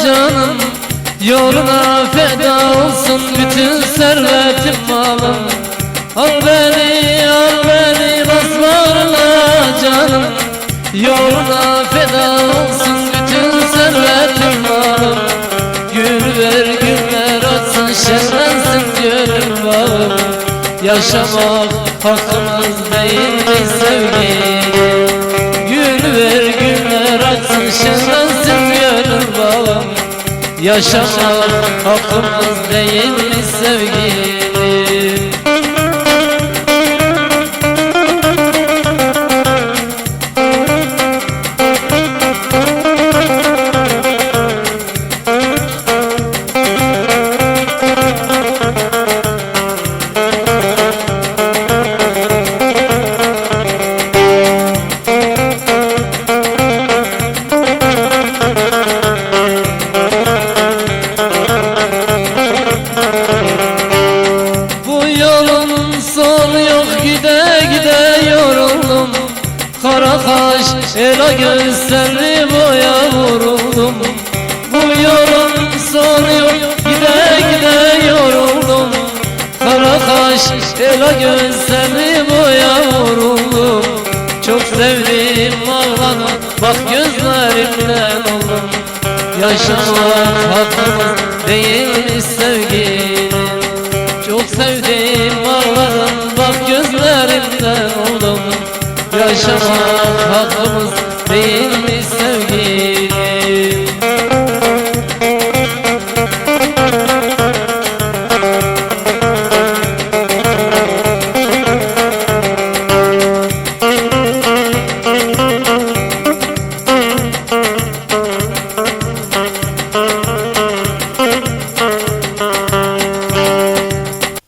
canım, yoluna feda olsun bütün servetim malım. Al beni dostlarına canım, yoluna feda olsun bütün servetim malım. Gül ver güller açsın, şenlensin gönül bağım. Yaşamak hakkımız değil mi sevgilim? Gül ver güller açsın, şenlensin gönül bağım. Yaşamak hakkımız değil mi sevgilim? Sol yok gide gide yoruldum, kara kaş ela gözlerli boya vuruldum. Bu yolun sonu yok gide gide yoruldum, kara kaş ela gözlerli boya vuruldum. Çok sevdim ağladım, bak gözlerimden oldum. Yaşamak hakkımız değil sevgilim. Çok sevdim ağladım, bak gözlerimden oldum. Yaşamak hakkımız değil mi